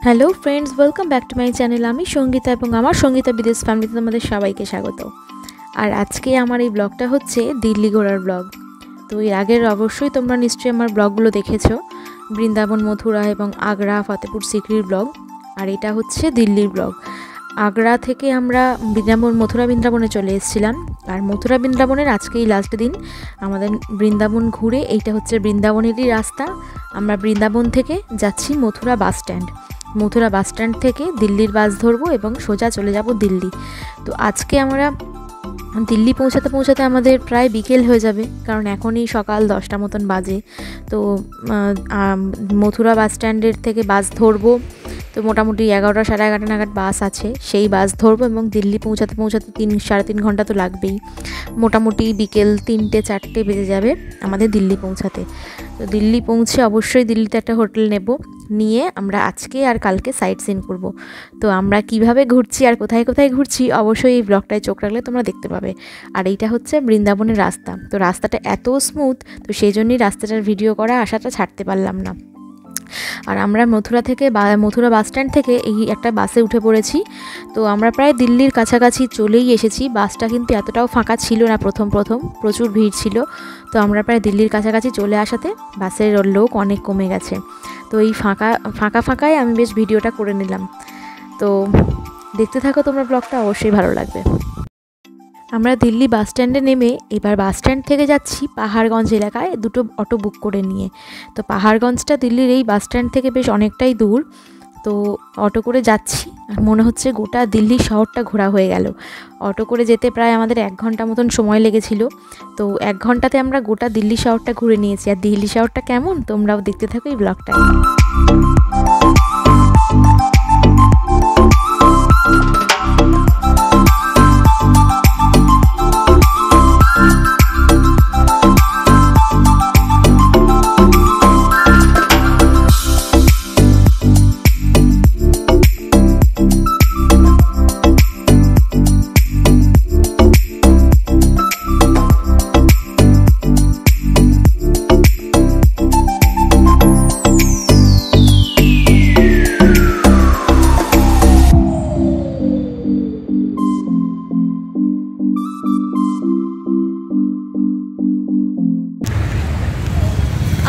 Hello friends, welcome back to my channel. আমি সঙ্গীতা এবং আমার সঙ্গীতা বিদেশ ফ্যামিলিতে তোমাদের সবাইকে স্বাগত। আর আজকে আমার এই ব্লগটা হচ্ছে দিল্লি ঘোরার ব্লগ। তো এর আগের অবশ্যই তোমরা নিশ্চয়ই আমার ব্লগগুলো দেখেছো, বৃন্দাবন, মথুরা এবং আগ্রা, ফতেপুর সিক্রির ব্লগ। আর এটা হচ্ছে দিল্লির ব্লগ। আগ্রা থেকে আমরা মথুরা বৃন্দাবনে চলে এসেছিলাম। আর মথুরা বৃন্দাবনের আজকেই লাস্ট দিন। আমাদের বৃন্দাবন ঘুরে এইটা হচ্ছে বৃন্দাবনেরই রাস্তা। আমরা বৃন্দাবন থেকে যাচ্ছি Mathura bus stand. Mathura bus stand থেকে দিল্লির বাস ধরবো এবং সোজা চলে যাব দিল্লি। তো আজকে আমরা দিল্লি পৌঁছাতে আমাদের প্রায় বিকেল হয়ে যাবে, কারণ এখনই সকাল 10টা মতন বাজে। তো মথুরা বাস স্ট্যান্ডের থেকে বাস ধরবো। তো মোটামুটি 11টা সাড়ে 11টা নাগাদ বাস আছে, সেই বাস ধরবো এবং দিল্লি পৌঁছাতে সাড়ে 3 ঘন্টা তো লাগবেই। মোটামুটি বিকেল 3-4টে বেজে যাবে আমাদের দিল্লি পৌঁছাতে। তো দিল্লি পৌঁছে অবশ্যই দিল্লিতে একটা হোটেল নেব, নিয়ে আমরা আজকে আর কালকে সাইট সিন করবো। তো আমরা কিভাবে ঘুরছি আর কোথায় কোথায় ঘুরছি অবশ্যই এই ব্লগটায় চোখ রাখলে তোমরা দেখতে পাবে। আর এইটা হচ্ছে বৃন্দাবনের রাস্তা। তো রাস্তাটা এত স্মুথ, তো সেই জন্যই রাস্তাটার ভিডিও করা আশাটা ছাড়তে পারলাম না। আর আমরা মথুরা বাস স্ট্যান্ড থেকে এই একটা বাসে উঠে পড়েছি। তো আমরা প্রায় দিল্লির কাছাকাছি চলেই এসেছি। বাসটা কিন্তু এতটাও ফাঁকা ছিল না, প্রথম প্রচুর ভিড় ছিল। তো আমরা প্রায় দিল্লির কাছাকাছি চলে আসাতে বাসের লোক অনেক কমে গেছে। তো এই ফাঁকায় আমি বেশ ভিডিওটা করে নিলাম। তো দেখতে থাকো তোমরা ব্লগটা, অবশ্যই ভালো লাগবে। আমরা দিল্লি বাস স্ট্যান্ডে নেমে এবার বাস স্ট্যান্ড থেকে যাচ্ছি পাহাড়গঞ্জ এলাকায় দুটো অটো বুক করে নিয়ে। তো পাহাড়গঞ্জটা দিল্লির এই বাস স্ট্যান্ড থেকে বেশ অনেকটাই দূর। তো অটো করে যাচ্ছি, আর মনে হচ্ছে গোটা দিল্লি শহরটা ঘোরা হয়ে গেল। অটো করে যেতে প্রায় আমাদের 1 ঘন্টা মতন সময় লেগেছিল। তো 1 ঘন্টাতে আমরা গোটা দিল্লি শহরটা ঘুরে নিয়েছি। আর দিল্লি শহরটা কেমন তোমরাও দেখতে থাকো এই ব্লগটা।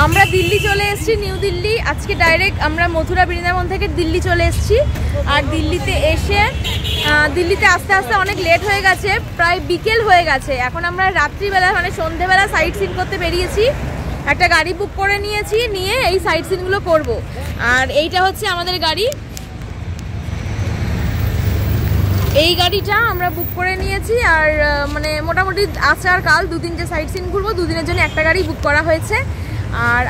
আমরা দিল্লি চলে এসেছি, নিউ দিল্লি। আজকে ডাইরেক্ট আমরা মথুরা বৃন্দাবন থেকে দিল্লি চলে এসেছি। আর দিল্লিতে আস্তে আস্তে অনেক লেট হয়ে গেছে, প্রায় বিকেল হয়ে গেছে। এখন আমরা রাত্রিবেলা মানে সন্ধেবেলা সাইট সিন করতে বেরিয়েছি। একটা গাড়ি বুক করে নিয়ে এই সাইট সিনগুলো করব। আর এইটা হচ্ছে আমাদের গাড়ি। এই গাড়িটা আমরা বুক করে নিয়েছি। আর মানে মোটামুটি আজকে আর কাল 2 দিন যে সাইট সিন ঘুরবো, 2 দিনের জন্য একটা গাড়ি বুক করা হয়েছে।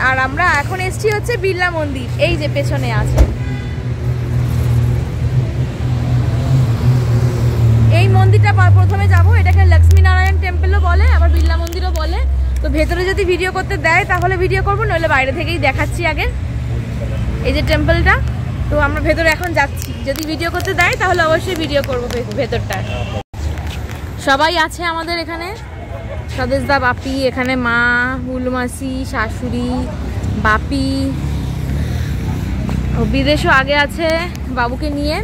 আর আমরা এখন এসেছি হচ্ছে বিড়লা মন্দির, এই যে পেছনে আছে। এই মন্দিরটা প্রথমে যাব। এটাকে লক্ষ্মী নারায়ণ টেম্পলও বলে, আবার বিড়লা মন্দিরও বলে। তো ভেতরে যদি ভিডিও করতে দেয় তাহলে ভিডিও করবো, নইলে বাইরে থেকেই দেখাচ্ছি আগে। এই যে টেম্পলটা। তো আমরা ভেতরে এখন যাচ্ছি, যদি ভিডিও করতে দেয় তাহলে অবশ্যই ভিডিও করবো ভেতরটা। সবাই আছে আমাদের এখানে, স্বদেশদা, বাপি, এখানে মা, হুলমাসি, শাশুড়ি, বাপি, বিদেশও আগে আছে বাবুকে নিয়ে।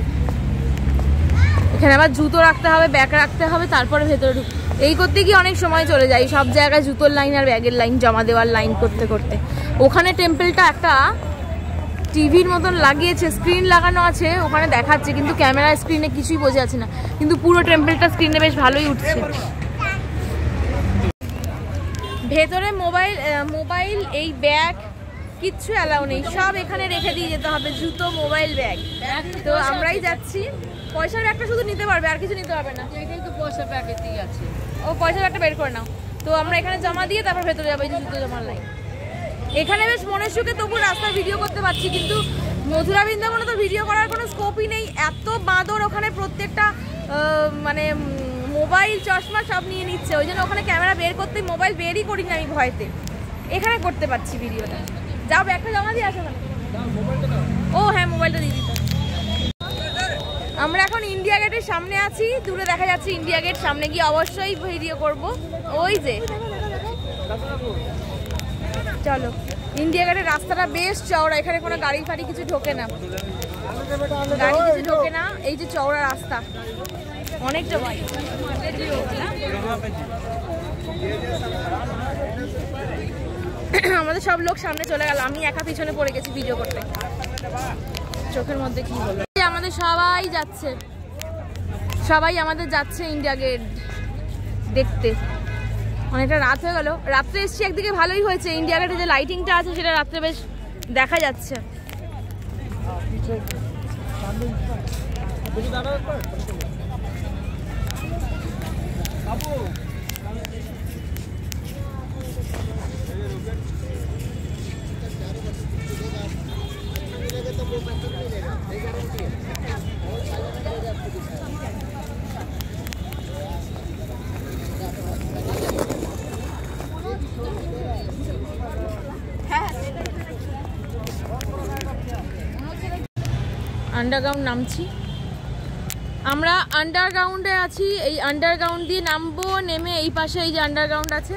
এখানে আবার জুতো রাখতে হবে, ব্যাগ রাখতে হবে, তারপরে ভেতরে এই করতে গিয়ে অনেক সময় চলে যায়। সব জায়গায় জুতোর লাইন আর ব্যাগের লাইন, জমা দেওয়ার লাইন করতে করতে। ওখানে টেম্পলটা একটা টিভির মতন লাগিয়েছে, স্ক্রিন লাগানো আছে, ওখানে দেখাচ্ছে, কিন্তু ক্যামেরা স্ক্রিনে কিছুই বোঝা যাচ্ছে না। কিন্তু পুরো টেম্পলটা স্ক্রিনে বেশ ভালোই উঠছে। ভেতরে মোবাইল এই ব্যাগ কিচ্ছু অ্যালাউ নেই, সব এখানে রেখে দিয়ে যেতে হবে, জুতো, মোবাইল, ব্যাগ। তো আমরাই যাচ্ছি। পয়সার ব্যাগটা শুধু নিতে পারবে, আর কিছু নিতে পারবে না। পয়সার ব্যাগেই আছে, ও পয়সার ব্যাগটা বের করে নাও। তো আমরা এখানে জমা দিয়ে তারপর ভেতরে যাবো, এই যে জুতো জমার লাইন। এখানে বেশ মনের সুখে তবু রাস্তায় ভিডিও করতে পারছি, কিন্তু মথুরা বৃন্দাবনে তো ভিডিও করার কোনো স্কোপই নেই। এত বাঁদর ওখানে, প্রত্যেকটা মানে মোবাইল, চশমা সব নিয়ে নিচ্ছে। ওই জন্য ওখানে ক্যামেরা বের করতে মোবাইল বেরই করি না আমি ভয়তে। এখানে করতে পারছি ভিডিওটা। যাও, ব্যাগটা জমা দিয়ে আসো। ও হ্যাঁ, মোবাইলটা দিয়ে দিতে। আমরা এখন ইন্ডিয়া গেটের সামনে আছি, দূরে দেখা যাচ্ছে ইন্ডিয়া গেট। সামনে গিয়ে অবশ্যই ভিডিও করব। ওই যে চলো, ইন্ডিয়া গেটের রাস্তাটা বেশ চওড়া, এখানে কোনো গাড়ি ফাড়ি কিছু ঢোকে না। গাড়ি কিছু ঢোকে না, এই যে চওড়া রাস্তা অনেকটা বাইক। আমাদের সব লোক সামনে চলে গেল, আমি একা পিছনে পড়ে গেছি ভিডিও করতে। চোখের মধ্যে কি হলো, আমাদের সবাই যাচ্ছে, সবাই আমাদের যাচ্ছে ইন্ডিয়া গেট দেখতে। অনেকটা রাত হয়ে গেল, রাত্রে এসছি একদিকে ভালোই হয়েছে, ইন্ডিয়া গেটে যে লাইটিংটা আছে সেটা রাত্রে বেশ দেখা যাচ্ছে। আন্ডারগ্রাউন্ড নামছি আমরা, আন্ডারগ্রাউন্ডে আছি। এই আন্ডারগ্রাউন্ড দিয়ে নামবো, নেমে এই পাশে এই যে আন্ডারগ্রাউন্ড আছে,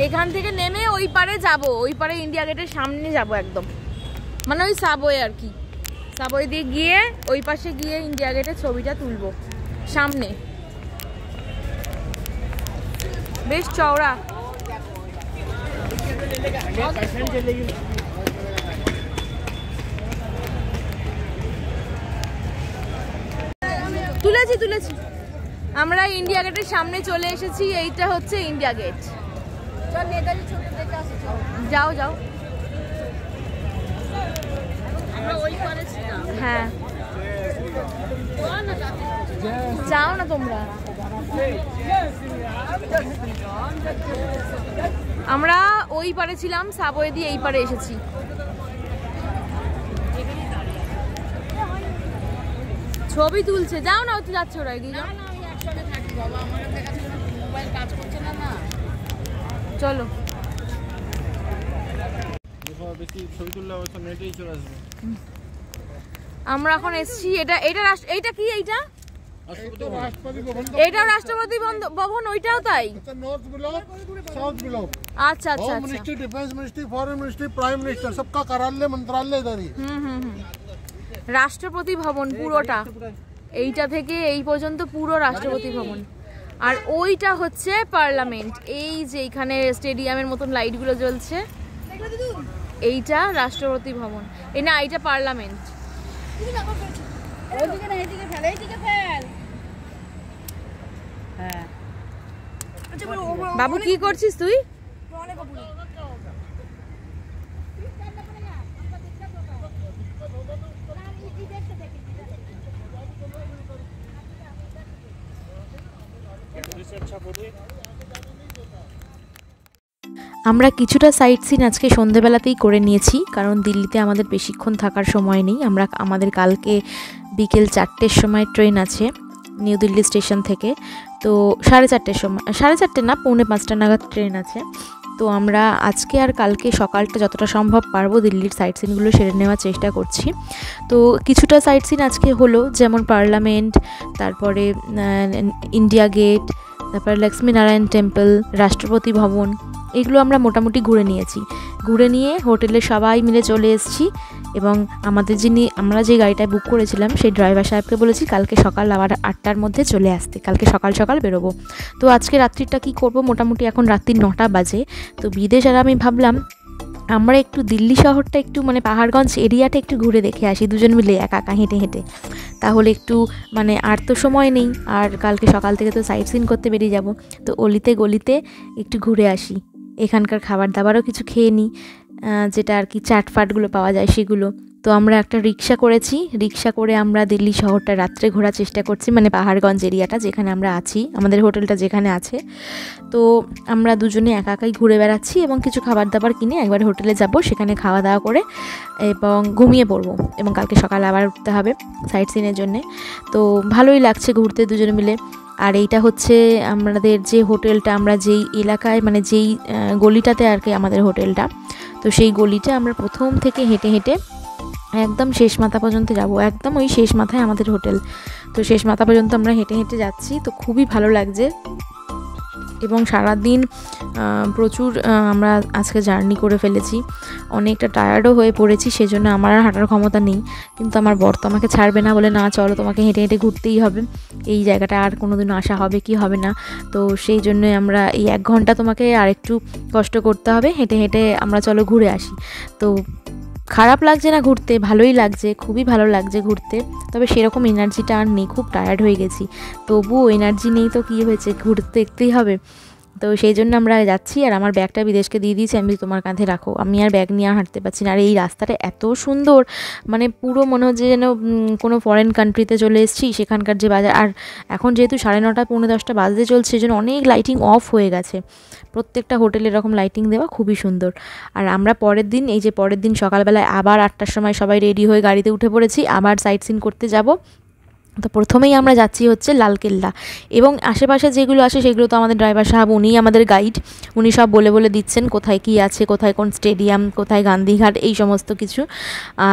এখান থেকে নেমে ওই পারে যাব, ওই পারে ইন্ডিয়া গেটের সামনে যাব একদম, মানে ওই সাবওয়ে আর কি। সাবওয়ে দিয়ে গিয়ে ওই পাশে গিয়ে ইন্ডিয়া গেটের ছবিটা তুলবো সামনে। বেশ চওড়া। তুলেছি তুলেছি। আমরা ইন্ডিয়া গেটের সামনে চলে এসেছি, এইটা হচ্ছে ইন্ডিয়া গেট। যাও যাও। হ্যাঁ যাও না তোমরা। আমরা ওই পারে ছিলাম, সাবওয়ে দিয়ে এই পারে এসেছি। ছবি তুলছে, যাও না, ওতে যাচ্ছে ওরা, এগিয়ে যাও। চলো আমরা এখন এসছি। এটা কি, এইটা রাষ্ট্রপতি ভবন, ওইটাও তাই? আচ্ছা আচ্ছা, ministry, defence ministry, foreign ministry, prime minister, सबका कार्यालय मंत्रालय इधर ही। রাষ্ট্রপতি ভবন পুরোটা, এইটা থেকে এই পর্যন্ত পুরো রাষ্ট্রপতি ভবন। আর ওইটা হচ্ছে পার্লামেন্ট। এই যে এখানে স্টেডিয়ামের মতন লাইটগুলো জ্বলছে, এইটা রাষ্ট্রপতি ভবন। এই না, এইটা পার্লামেন্ট। বাবু কি করছিস তুই? আমরা কিছুটা সাইট সিন আজকে সন্ধেবেলাতেই করে নিয়েছি, কারণ দিল্লিতে আমাদের বেশিক্ষণ থাকার সময় নেই। আমাদের কালকে বিকেল 4টের সময় ট্রেন আছে নিউ দিল্লি স্টেশন থেকে। তো 4:30 সময়, 4:30 না, 4:45 নাগাদ ট্রেন আছে। তো আমরা আজকে আর কালকে সকালটা যতটা সম্ভব পারবো দিল্লির সাইট সিনগুলো সেরে নেওয়ার চেষ্টা করছি। তো কিছুটা সাইট সিন আজকে হলো, যেমন পার্লামেন্ট, তারপরে ইন্ডিয়া গেট, তারপরে লক্ষ্মীনারায়ণ টেম্পল, রাষ্ট্রপতি ভবন, এগুলো আমরা মোটামুটি ঘুরে নিয়েছি। ঘুরে নিয়ে হোটেলে সবাই মিলে চলে এসেছি এবং আমরা যে গাড়িটায় বুক করেছিলাম সেই ড্রাইভার সাহেবকে বলেছি কালকে সকাল আবার 8টার মধ্যে চলে আসতে, কালকে সকাল সকাল বেরোবো। তো আজকে রাত্রিটা কি করব, মোটামুটি এখন রাত্রি 9টা বাজে। তো বিদেশ আর আমি ভাবলাম আমরা একটু দিল্লি শহরটা একটু মানে পাহাড়গঞ্জ এরিয়াটা একটু ঘুরে দেখে আসি দুজন মিলে, একা একা হেঁটে হেঁটে। তাহলে একটু মানে আর তো সময় নেই, আর কালকে সকাল থেকে তো সাইট সিন করতে বেরিয়ে যাব। তো অলিতে গলিতে একটু ঘুরে আসি, এখানকার খাবার দাবারও কিছু খেয়ে নিই, যেটা আর কি চাটফাটগুলো পাওয়া যায় সেগুলো। তো আমরা একটা রিক্সা করেছি, রিক্সা করে আমরা দিল্লি শহরটা রাত্রে ঘোরার চেষ্টা করছি, মানে পাহাড়গঞ্জ এরিয়াটা যেখানে আমরা আছি, আমাদের হোটেলটা যেখানে আছে। তো আমরা দুজনে একা একাই ঘুরে বেড়াচ্ছি এবং কিছু খাবার দাবার কিনে একবার হোটেলে যাব, সেখানে খাওয়া দাওয়া করে এবং ঘুমিয়ে পড়বো, এবং কালকে সকালে আবার উঠতে হবে সাইট সিনের জন্যে। তো ভালোই লাগছে ঘুরতে দুজনে মিলে। আর এইটা হচ্ছে আমাদের যে হোটেলটা, আমরা যেই এলাকায় মানে যেই গলিটাতে আর কি আমাদের হোটেলটা, তো সেই গলিটা আমরা প্রথম থেকে হেঁটে হেঁটে একদম শেষ মাথা পর্যন্ত যাব, একদম ওই শেষ মাথায় আমাদের হোটেল। তো শেষ মাথা পর্যন্ত আমরা হেঁটে হেঁটে যাচ্ছি, তো খুবই ভালো লাগছে। এবং সারাদিন প্রচুর আমরা আজকে জার্নি করে ফেলেছি, অনেকটা টায়ার্ডও হয়ে পড়েছি, সেজন্য আমার আর হাঁটার ক্ষমতা নেই। কিন্তু আমার বর তো আমাকে ছাড়বে না, বলে না চলো তোমাকে হেঁটে হেঁটে ঘুরতেই হবে, এই জায়গাটা আর কোনো দিন আসা হবে কি হবে না। তো সেই জন্যই আমরা এই 1 ঘন্টা তোমাকে আর একটু কষ্ট করতে হবে, হেঁটে হেঁটে আমরা চলো ঘুরে আসি। তো খারাপ লাগছে না ঘুরতে, ভালোই লাগছে, খুবই ভালো লাগছে ঘুরতে। তবে সেরকম এনার্জিটা আর নেই, খুব টায়ার্ড হয়ে গেছি। তবুও এনার্জি নেই তো কী হয়েছে, ঘুরতে দেখতেই হবে। তো সেই জন্য আমরা যাচ্ছি। আর আমার ব্যাগটা বিদেশকে দিয়ে দিয়েছি, আমি তোমার কাঁধে রাখো, আমি আর ব্যাগ নিয়ে আর হাঁটতে পারছি না। আর এই রাস্তাটা এত সুন্দর, মানে পুরো মনে হচ্ছে যেন কোনো ফরেন কান্ট্রিতে চলে এসেছি। সেখানকার যে বাজার, আর এখন যেহেতু 9:30 পৌনে 10টা বাজতে চলছে, সেজন্য অনেক লাইটিং অফ হয়ে গেছে, প্রত্যেকটা হোটেলে এরকম লাইটিং দেওয়া, খুবই সুন্দর। আর আমরা পরের দিন সকালবেলায় আবার 8টার সময় সবাই রেডি হয়ে গাড়িতে উঠে পড়েছি, আবার সাইট সিন করতে যাব। তো প্রথমেই আমরা যাচ্ছি হচ্ছে লালকেল্লা, এবং আশেপাশে যেগুলো আছে সেগুলো তো আমাদের ড্রাইভার সাহেব, উনিই আমাদের গাইড, উনি সব বলে বলে দিচ্ছেন কোথায় কি আছে, কোথায় কোন স্টেডিয়াম, কোথায় গান্ধীঘাট, এই সমস্ত কিছু,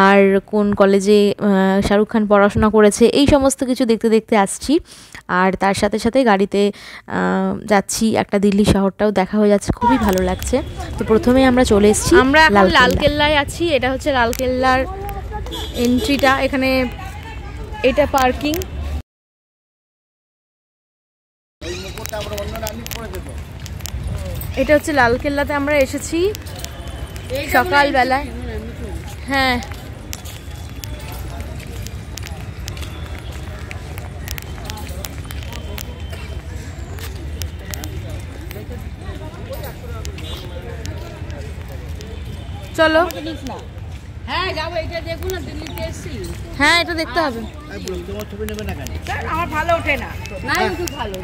আর কোন কলেজে শাহরুখ খান পড়াশোনা করেছে, এই সমস্ত কিছু দেখতে দেখতে আসছি। আর তার সাথে সাথে গাড়িতে যাচ্ছি, একটা দিল্লি শহরটাও দেখা হয়ে যাচ্ছে, খুবই ভালো লাগছে। তো প্রথমেই আমরা চলে এসেছি, আমরা এখন লালকেল্লায় আছি। এটা হচ্ছে লালকেল্লার এন্ট্রিটা, এখানে এটা পার্কিং। এটা হচ্ছে লালকেল্লাতে আমরা এসেছি সকালবেলায়। হ্যাঁ, চলো। হ্যাঁ যাবো, এটা দেখুন না, দিল্লিতে এসেছি। হ্যাঁ, এটা দেখতে হবে। আমার ভালো ওঠে না, না একটু ভালো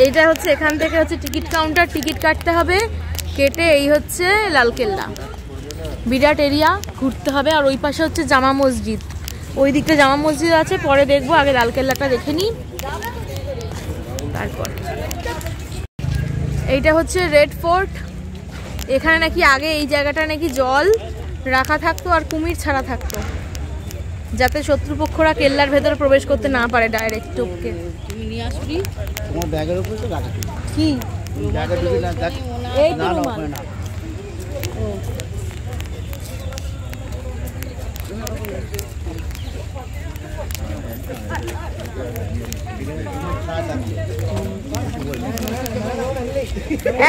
এইটা হচ্ছে এখান থেকে হচ্ছে টিকিট কাউন্টার, টিকিট কাটতে হবে, কেটে এই হচ্ছে লালকেল্লা, বিরাট এরিয়া ঘুরতে হবে। আর ওই পাশে হচ্ছে জামা মসজিদ, ওই দিকটা জামা মসজিদ আছে, পরে দেখবো, আগে লালকেল্লাটা দেখে নিই তারপর। এইটা হচ্ছে রেড ফোর্ট, এখানে নাকি আগে এই জায়গাটা নাকি জল রাখা থাকতো আর কুমির ছাড়া থাকতো, যাতে শত্রুপক্ষরা কেল্লার ভেতরে প্রবেশ করতে না পারে ডাইরেক্ট টপকে। তুমি নিয়ে আসবি তোমার ব্যাগের উপরে তো রাখা কি ব্যাগে ঢুকে না দেখ, এই তো না না রুমাল। ওখানে না।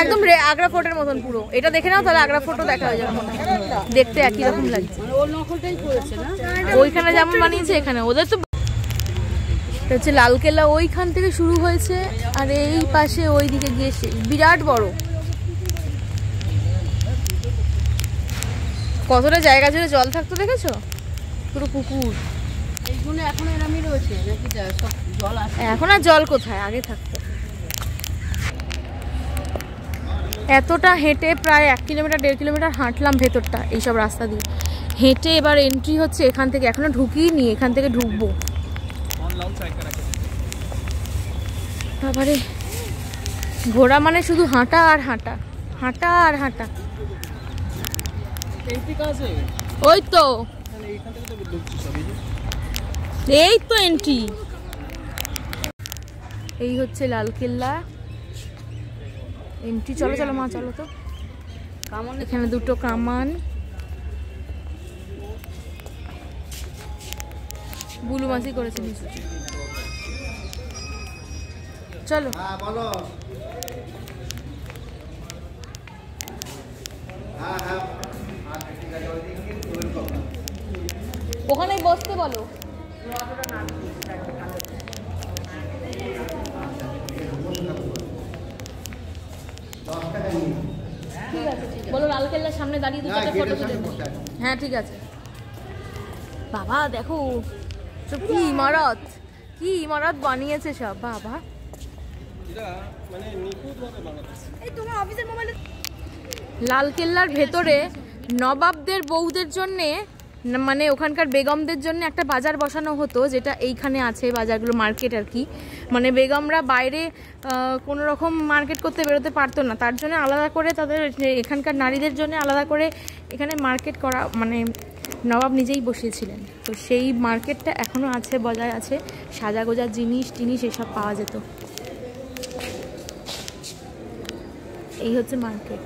একদম আগ্রা ফোর্টের মতন পুরো, এটা দেখে নাও তাহলে আগ্রা ফোর্টও দেখা হয়ে যাবে, দেখতে একই রকম লাগছে। ওর নকলটাই করেছে না, ওইখানে যেমন বানিয়েছে এখানে, ওদের তো এটা হচ্ছে লালকেল্লা, ওইখান থেকে শুরু হয়েছে, আর এই পাশে ওই দিকে গিয়ে বিরাট বড়, কতটা জায়গা জুড়ে জল থাকতো দেখেছো, পুরো পুকুর। এইগুলো এখন এরমই রয়েছে নাকি, সব জল আসে এখন আর জল কোথায়, আগে থাকতো। এতটা হেঁটে প্রায় 1 কিলোমিটার 1.5 কিলোমিটার হাঁটলাম ভেতরটা, এইসব রাস্তা দিয়ে হেঁটে। এবার এন্ট্রি হচ্ছে এখান থেকে, এখনো ঢুকিনি, এখান থেকে ঢুকবো। তারপরে ঘোড়া মানে শুধু হাঁটা আর হাঁটা, হাঁটা আর হাঁটা। ওই তো এই তো এন্ট্রি, এই হচ্ছে লালকেল্লা এন্ট্রি। চলো চলো মা, চলো তো। কামান, এখানে 2টো কামান, বুলু মাসি করেছে নিশ্চয়। চলো। হ্যাঁ বলো। ওখানেই বসতে বলো। ঠিক আছে, বলো লালকেল্লার সামনে দাঁড়িয়ে 2-4টা ফটো তুলে। হ্যাঁ ঠিক আছে। বাবা দেখো সব কি ইমারত, কি ইমারত বানিয়েছে সব, বাবা। লালকেল্লার ভেতরে নবাবদের বউদের জন্যে, মানে ওখানকার বেগমদের জন্য একটা বাজার বসানো হতো, যেটা এইখানে আছে বাজারগুলো, মার্কেট আর কি। মানে বেগমরা বাইরে কোনো রকম মার্কেট করতে বেরোতে পারতো না, তার জন্য আলাদা করে তাদের এখানকার নারীদের জন্য আলাদা করে এখানে মার্কেট করা, মানে নবাব নিজেই বসিয়েছিলেন। তো সেই মার্কেটটা এখনও আছে, বজায় আছে, সাজা গোজার জিনিস টিনিস এসব পাওয়া যেত। এই হচ্ছে মার্কেট।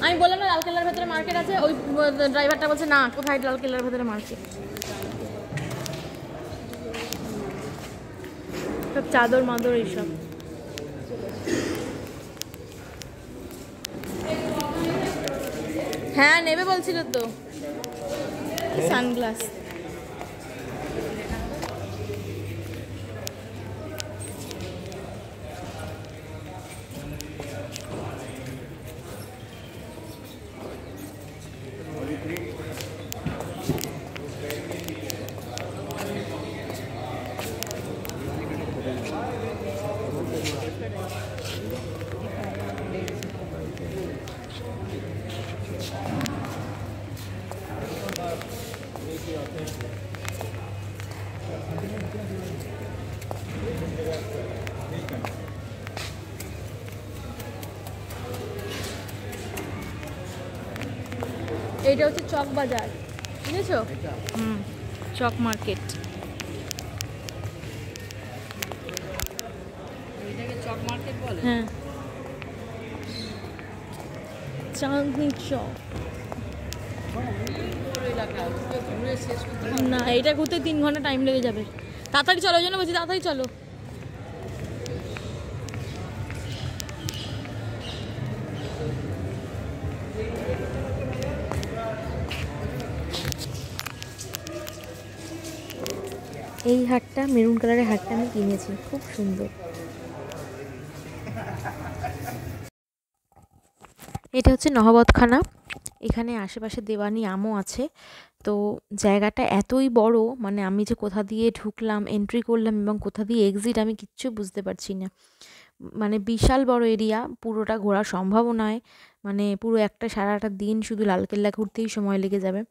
আমি বললাম না লালকেল্লার ভেতরে মার্কেট আছে, ওই ড্রাইভারটা বলছে না কোথায় লালকেল্লার ভেতরে মার্কেট। সব চাদর মাদর এইসব। হ্যাঁ নেবে বলছিল তো সানগ্লাস। এইটা হচ্ছে চক বাজার, বুঝেছো? চক মার্কেট। এটাকে চক মার্কেট বলে? হ্যাঁ, চাঁদনি চক। ঘুরে শেষ করতে না, এটা ঘুরতে 3 ঘন্টা টাইম লেগে যাবে। তাড়াতাড়ি চলো, ওই জন্য বলছি তাড়াতাড়ি চলো। এই হাটটা, মেরুন কালারের হাটটা আমি কিনেছি, খুব সুন্দর। এটা হচ্ছে নহবতখানা। এখানে আশেপাশে দেওয়ানি আমও আছে। তো জায়গাটা এতই বড়, মানে আমি যে কোথা দিয়ে ঢুকলাম, এন্ট্রি করলাম এবং কোথা দিয়ে এক্সিট আমি কিচ্ছু বুঝতে পারছি না। মানে বিশাল বড় এরিয়া, পুরোটা ঘোরা সম্ভব নয়। মানে পুরো সারাটা দিন শুধু লালকেল্লা ঘুরতেই সময় লেগে যাবে।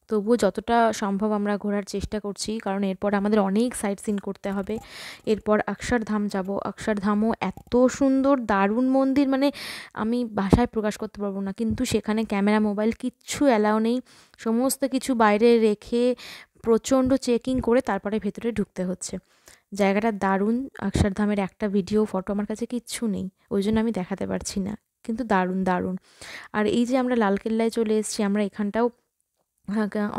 তবুও যতটা সম্ভব আমরা ঘোরার চেষ্টা করছি, কারণ এরপর আমাদের অনেক সাইট সিন করতে হবে। এরপর অক্ষরধাম যাব। অক্ষরধামও এত সুন্দর, দারুণ মন্দির, মানে আমি ভাষায় প্রকাশ করতে পারবো না। কিন্তু সেখানে ক্যামেরা মোবাইল কিচ্ছু অ্যালাউ নেই, সমস্ত কিছু বাইরে রেখে প্রচণ্ড চেকিং করে তারপরে ভেতরে ঢুকতে হচ্ছে। জায়গাটা দারুণ। অক্ষরধামের একটা ভিডিও ফটো আমার কাছে কিচ্ছু নেই, ওই জন্য আমি দেখাতে পারছি না, কিন্তু দারুণ দারুণ। আর এই যে আমরা লালকেল্লায় চলে এসেছি, আমরা এখানটাও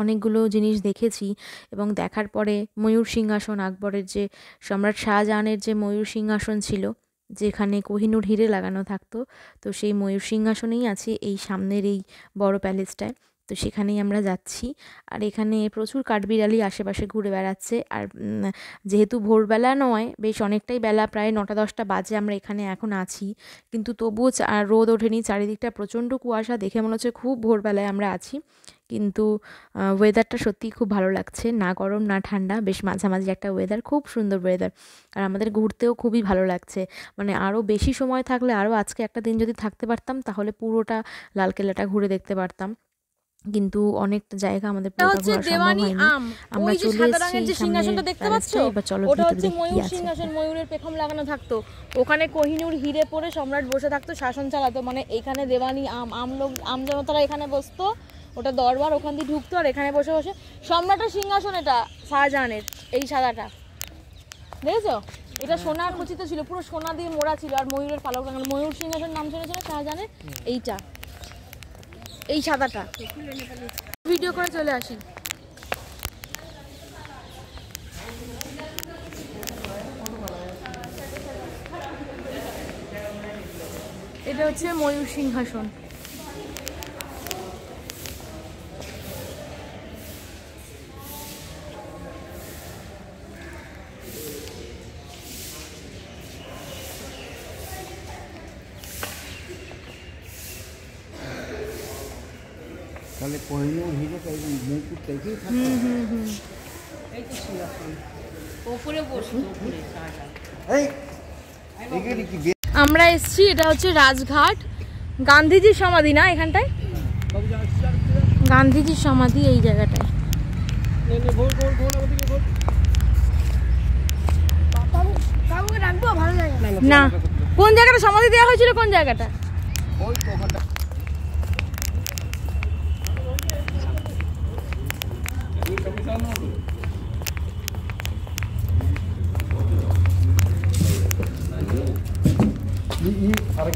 অনেকগুলো জিনিস দেখেছি এবং দেখার পরে ময়ূর সিংহাসন, আকবরের যে সম্রাট শাহজাহানের যে ময়ূর সিংহাসন ছিল, যেখানে কোহিনূর হিরে লাগানো থাকতো, তো সেই ময়ূর সিংহাসনেই আছে এই সামনের এই বড় প্যালেসটায়। তো সেখানেই আমরা যাচ্ছি। আর এখানে প্রচুর কাঠবিড়ালি আশেপাশে ঘুরে বেড়াচ্ছে। আর যেহেতু ভোরবেলা নয়, বেশ অনেকটাই বেলা, প্রায় 9টা-10টা বাজে আমরা এখানে এখন আছি, কিন্তু তবুও রোদ ওঠেনি, চারিদিকটা প্রচণ্ড কুয়াশা, দেখে মনে হচ্ছে খুব ভোরবেলায় আমরা আছি। কিন্তু ওয়েদারটা সত্যিই খুব ভালো লাগছে, না গরম না ঠান্ডা, বেশ মাঝামাঝি একটা ওয়েদার, খুব সুন্দর ওয়েদার। আর আমাদের ঘুরতেও খুবই ভালো লাগছে। মানে আরও বেশি সময় থাকলে, আরও আজকে একটা দিন যদি থাকতে পারতাম, তাহলে পুরোটা লালকেল্লাটা ঘুরে দেখতে পারতাম। কিন্তু অনেকটা জায়গা আমাদের পুরোটা ঘোরা সম্ভব হয়নি। আমরা চলে এসেছি সিংহাসনটা দেখতে পাচ্ছ, এবার চলো ওটা হচ্ছে ময়ূর সিংহাসন, ময়ূরের পেখম লাগানো থাকতো। ওখানে কোহিনূর হিরে পরে সম্রাট বসে থাকতো, শাসন চালাতো। মানে এখানে দেওয়ানি আম জনতারা এখানে বসতো, ওটা দরবার, ওখান দিয়ে ঢুকতো আর এখানে বসে বসে সম্রাটের সিংহাসন। এটা শাহজাহানের, এই সাদাটা দেখেছো? এটা সোনার খচিত ছিল, পুরো সোনা দিয়ে মোড়া ছিল, আর ময়ূরের পালক লাগানো। ময়ূর সিংহাসন নাম শুনেছিল শাহজাহানের, এইটা, এই সাদাটা। ভিডিও করে চলে আসি। এটা হচ্ছে ময়ূর সিংহাসন। তাহলে কোহিনূর হিরে মুকুট থেকেই এই তো সিংহাসন ওপরে বসে ওপরে আমরা এসছি, এটা হচ্ছে রাজঘাট, গান্ধীজির সমাধি না এখানটায়, গান্ধীজির সমাধি এই জায়গাটায়। না, কোন জায়গাটা সমাধি দেওয়া হয়েছিল, কোন জায়গাটা?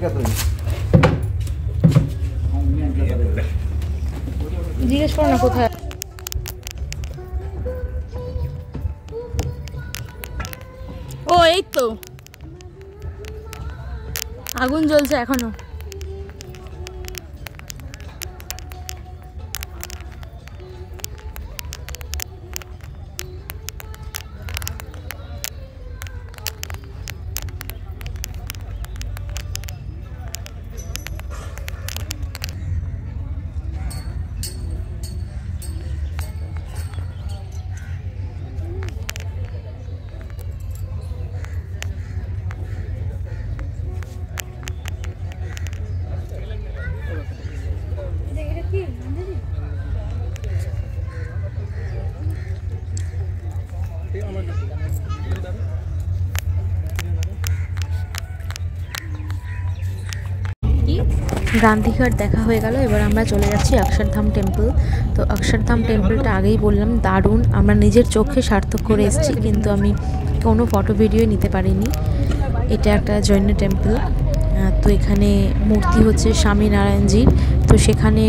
क्या तो জিজ্ঞেস করো না কোথায়। ও এই তো আগুন জ্বলছে এখনো। গান্ধীঘাট দেখা হয়ে গেল, এবার আমরা চলে যাচ্ছি অক্ষরধাম টেম্পল। তো অক্ষরধাম টেম্পলটা আগেই বললাম দারুণ, আমরা নিজের চোখে সার্থক করে এসেছি, কিন্তু আমি কোনো ফটো ভিডিও নিতে পারিনি। এটা একটা জৈন টেম্পল। তো এখানে মূর্তি হচ্ছে স্বামীনারায়ণজির। তো সেখানে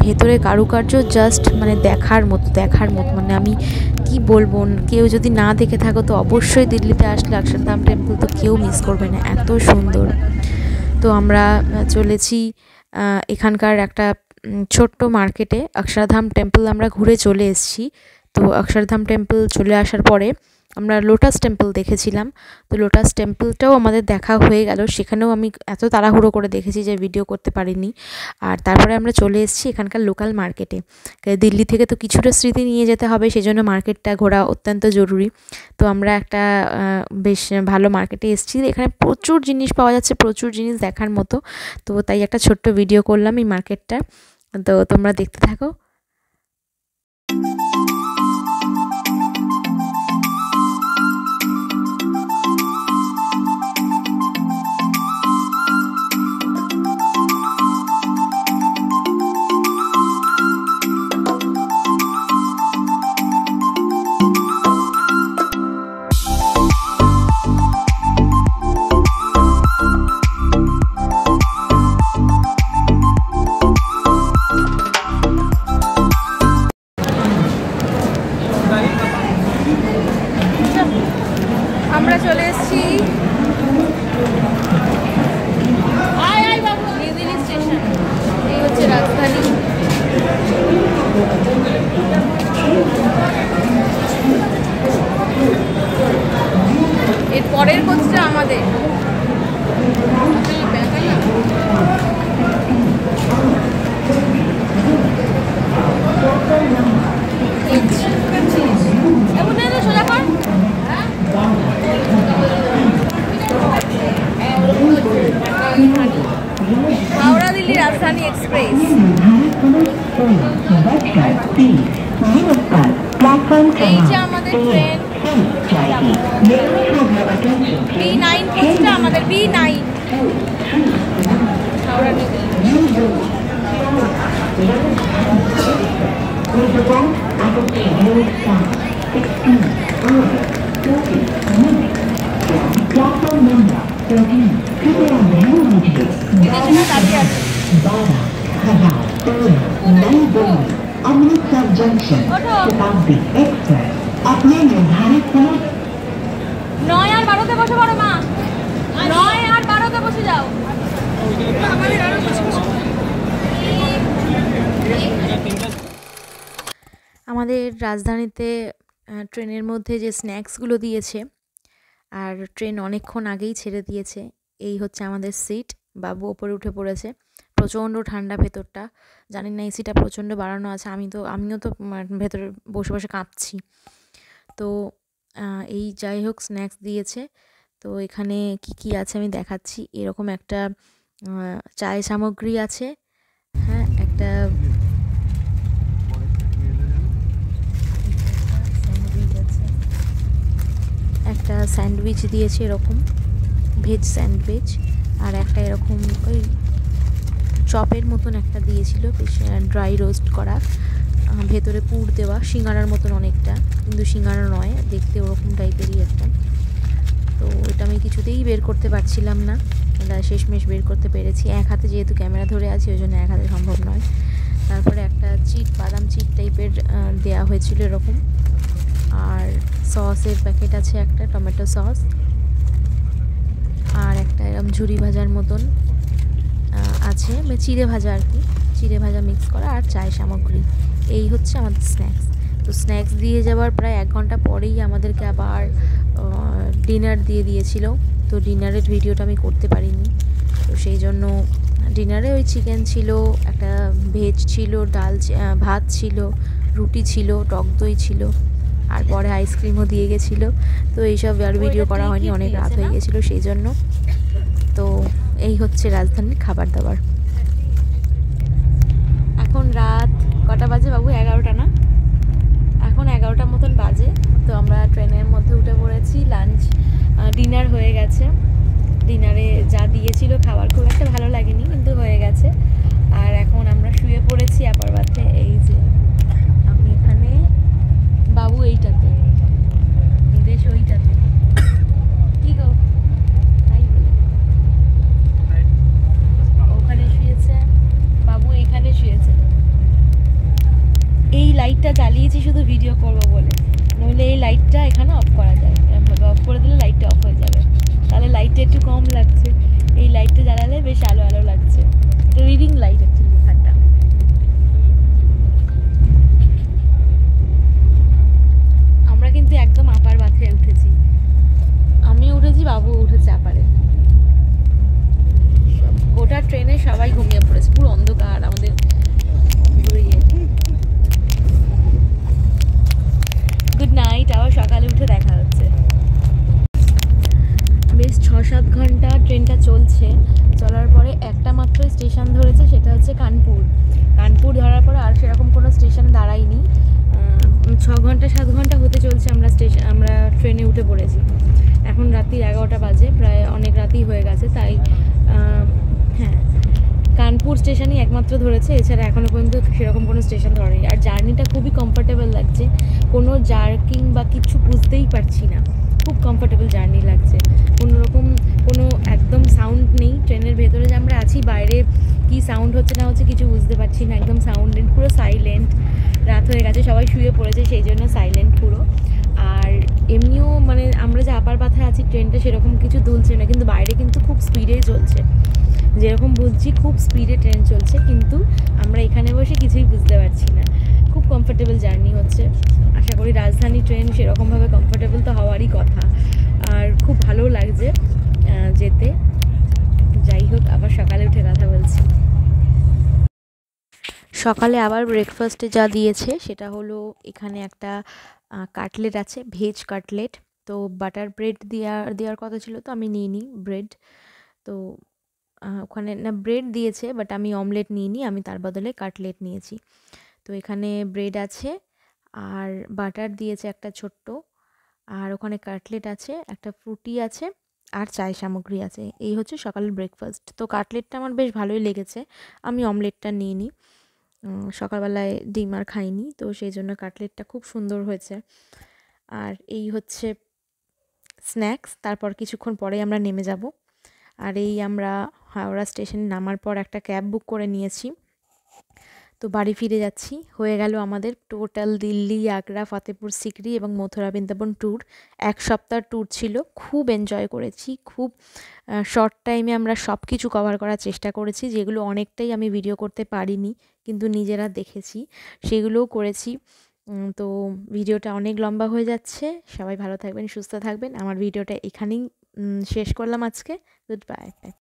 ভেতরে কারুকার্য জাস্ট মানে দেখার মতো মানে আমি কি বলবো, কেউ যদি না দেখে থাকো তো অবশ্যই দিল্লিতে আসলে অক্ষরধাম টেম্পল তো কেউ মিস করবে না, এত সুন্দর। তো আমরা চলেছি এখানকার একটা ছোট্ট মার্কেটে। অক্ষরধাম টেম্পল আমরা ঘুরে চলে এসেছি। তো অক্ষরধাম টেম্পল চলে আসার পরে আমরা লোটাস টেম্পল দেখেছিলাম। তো লোটাস টেম্পলটাও আমাদের দেখা হয়ে গেল, সেখানেও আমি এত তাড়াহুড়ো করে দেখেছি যে ভিডিও করতে পারিনি। আর তারপরে আমরা চলে এসেছি এখানকার লোকাল মার্কেটে। দিল্লি থেকে তো কিছুটা স্মৃতি নিয়ে যেতে হবে, সেজন্য মার্কেটটা ঘোরা অত্যন্ত জরুরি। তো আমরা একটা বেশ ভালো মার্কেটে এসেছি, এখানে প্রচুর জিনিস পাওয়া যাচ্ছে, প্রচুর জিনিস দেখার মতো। তো তাই একটা ছোট্ট ভিডিও করলাম এই মার্কেটটা। তো তোমরা দেখতে থাকো। আমরা চলে এসেছি নিউ দিল্লি স্টেশন। এই হচ্ছে রাজধানী। এর পরের কোচটা আমাদের। সোজা কর। হাওড়া দিল্লি রাজধানী এক্সপ্রেস। এই যে আমাদের ট্রেন B9 কোচটা আমাদের, B9 হাওড়া দিল্লি। अमृतसर जंक्शन शताब्दी एक्सप्रेस अपने निर्धारित समय 9 আর 12তে বসে পড়ো মা, 9 আর 12তে বসে যাও। আমাদের রাজধানীতে ট্রেনের মধ্যে যে স্ন্যাক্সগুলো দিয়েছে, আর ট্রেন অনেকক্ষণ আগেই ছেড়ে দিয়েছে। এই হচ্ছে আমাদের সিট, বাবু ওপরে উঠে পড়েছে। প্রচণ্ড ঠান্ডা ভেতরটা, জানি না এসিটা প্রচণ্ড বাড়ানো আছে, আমিও তো ভেতরে বসে বসে কাঁপছি। তো এই যাই হোক স্ন্যাক্স দিয়েছে। তো এখানে কি আছে আমি দেখাচ্ছি। এরকম একটা চায় সামগ্রী আছে, হ্যাঁ, একটা স্যান্ডউইচ দিয়েছে, এরকম ভেজ স্যান্ডউইচ। আর একটা এরকম ওই চপের মতন একটা দিয়েছিল, বেশ ড্রাই রোস্ট করা, ভেতরে পুর দেওয়া, সিঙ্গারার মতন অনেকটা, কিন্তু সিঙ্গারা নয়, দেখতে ওরকম টাইপেরই একটা। তো এটা আমি কিছুতেই বের করতে পারছিলাম না, শেষমেশ বের করতে পেরেছি। এক হাতে যেহেতু ক্যামেরা ধরে আছি ওই জন্য এক হাতে সম্ভব নয়। তারপরে একটা চিট, বাদাম চিট টাইপের দেয়া হয়েছিল এরকম, আর সসের প্যাকেট আছে একটা, টমেটো সস, আর একটা এরকম ঝুরি ভাজার মতন আছে, চিড়ে ভাজা আর কি, চিড়ে ভাজা মিক্স করা, আর চায় সামগ্রী। এই হচ্ছে আমাদের স্ন্যাক্স। তো স্ন্যাক্স দিয়ে যাওয়ার প্রায় 1 ঘন্টা পরেই আমাদেরকে আবার ডিনার দিয়ে দিয়েছিল। তো ডিনারের ভিডিওটা আমি করতে পারিনি, তো সেই জন্য ডিনারে ওই চিকেন ছিল, একটা ভেজ ছিল, ডাল ভাত ছিল, রুটি ছিল, টক দই ছিল, আর পরে আইসক্রিমও দিয়ে গেছিলো। তো এইসব আর ভিডিও করা হয়নি, অনেক রাত হয়ে গেছিলো সেই জন্য। তো এই হচ্ছে রাজধানীর খাবার দাবার। এখন রাত কটা বাজে বাবু? 11টা না? এখন 11টার মতন বাজে। তো আমরা ট্রেনের মধ্যে উঠে পড়েছি, লাঞ্চ ডিনার হয়ে গেছে। ডিনারে যা দিয়েছিল খাবার খুব একটা ভালো লাগেনি, কিন্তু হয়ে গেছে। আর এখন আমরা শুয়ে পড়েছি আপার বাথে। এই যে আমি এখানে, বাবু এইটাতে, বিদেশ ওইটাতে, কি গো ওখানে শুয়েছে, বাবু এইখানে শুয়েছে। এই লাইটটা জ্বালিয়েছি শুধু ভিডিও করব বলে, নইলে এই লাইটটা এখানে অফ করা যায়, অফ করে দিলে লাইটটা অফ হয়ে যাবে, তাহলে লাইটটা একটু কম লাগছে। এই লাইটটা জ্বালালে বেশ আলো আলো লাগছে, রিডিং লাইট অ্যাকচুয়ালি এখানটা। আমরা কিন্তু একদম আপার বাথে উঠেছি, আমি উঠেছি, বাবু উঠেছে আপারে। গোটা ট্রেনে সবাই ঘুমিয়ে পড়েছে, পুরো অন্ধকার আমাদের ঘুরিয়ে। গুড নাইট, আবার সকালে উঠে দেখা হচ্ছে। বেশ 6-7 ঘন্টা ট্রেনটা চলছে, চলার পরে একটা মাত্র স্টেশন ধরেছে, সেটা হচ্ছে কানপুর। কানপুর ধরার পরে আর সেরকম কোনো স্টেশনে দাঁড়াইনি। 6 ঘন্টা 7 ঘন্টা হতে চলছে আমরা ট্রেনে উঠে পড়েছি। এখন রাত্রি 11টা বাজে, প্রায় অনেক রাতই হয়ে গেছে। তাই হ্যাঁ, কানপুর স্টেশনই একমাত্র ধরেছে, এছাড়া এখনও পর্যন্ত সেরকম কোনো স্টেশন ধরেনি। আর জার্নিটা খুবই কমফোর্টেবল লাগছে, কোনো জার্কিং বা কিছু বুঝতেই পারছি না, খুব কমফোর্টেবল জার্নি লাগছে। কোনো একদম সাউন্ড নেই ট্রেনের ভেতরে, যে আমরা আছি বাইরে কি সাউন্ড হচ্ছে না হচ্ছে কিছু বুঝতে পারছি না, একদম সাউন্ড নেই, পুরো সাইলেন্ট। রাত হয়ে গেছে, সবাই শুয়ে পড়েছে, সেই জন্য সাইলেন্ট পুরো। আর এমনিও মানে আমরা যে আপার বাথায় আছি, ট্রেনটা সেরকম কিছু দুলছে না, কিন্তু বাইরে কিন্তু খুব স্পিডেই চলছে, যেরকম বুঝছি খুব স্পিডে ট্রেন চলছে, কিন্তু আমরা এখানে বসে কিছুই বুঝতে পারছি না। খুব কমফোর্টেবল জার্নি হচ্ছে। আশা করি রাজধানী ট্রেন সেরকমভাবে কমফোর্টেবল তো হওয়ারই কথা, আর খুব ভালো লাগছে যেতে। যাই হোক, আবার সকালে উঠে কথা বলছি। সকালে আবার ব্রেকফাস্টে যা দিয়েছে সেটা হলো, এখানে একটা কাটলেট আছে, ভেজ কাটলেট। তো বাটার ব্রেড দেওয়ার কথা ছিল, তো আমি নিইনি ব্রেড। তো ওখানে না ব্রেড দিয়েছে, বাট আমি অমলেট নিইনি, আমি তার বদলে কাটলেট নিয়েছি। তো এখানে ব্রেড আছে, আর বাটার দিয়েছে একটা ছোট্ট, আর ওখানে কাটলেট আছে, একটা ফ্রুটি আছে, আর চায় সামগ্রী আছে। এই হচ্ছে সকালের ব্রেকফাস্ট। তো কাটলেটটা আমার বেশ ভালোই লেগেছে, আমি অমলেটটা নিইনি, সকালবেলায় ডিম আর খাইনি, তো সেই জন্য কাটলেটটা খুব সুন্দর হয়েছে। আর এই হচ্ছে স্ন্যাক্স। তারপর কিছুক্ষণ পরেই আমরা নেমে যাব। আর এই আমরা হাওড়া স্টেশনে নামার পর একটা ক্যাব বুক করে নিয়েছি, তো বাড়ি ফিরে যাচ্ছি। হয়ে গেল আমাদের টোটাল দিল্লি, আগ্রা, ফতেপুর সিকরি এবং মথুরা বৃন্দাবন ট্যুর। 1 সপ্তাহ ট্যুর ছিল, খুব এনজয় করেছি, খুব শর্ট টাইমে আমরা সব কিছু কভার করার চেষ্টা করেছি, যেগুলো অনেকটাই আমি ভিডিও করতে পারিনি, কিন্তু নিজেরা দেখেছি সেগুলোও করেছি। তো ভিডিওটা অনেক লম্বা হয়ে যাচ্ছে। সবাই ভালো থাকবেন, সুস্থ থাকবেন। আমার ভিডিওটা এখানেই শেষ করলাম আজকে। Good bye.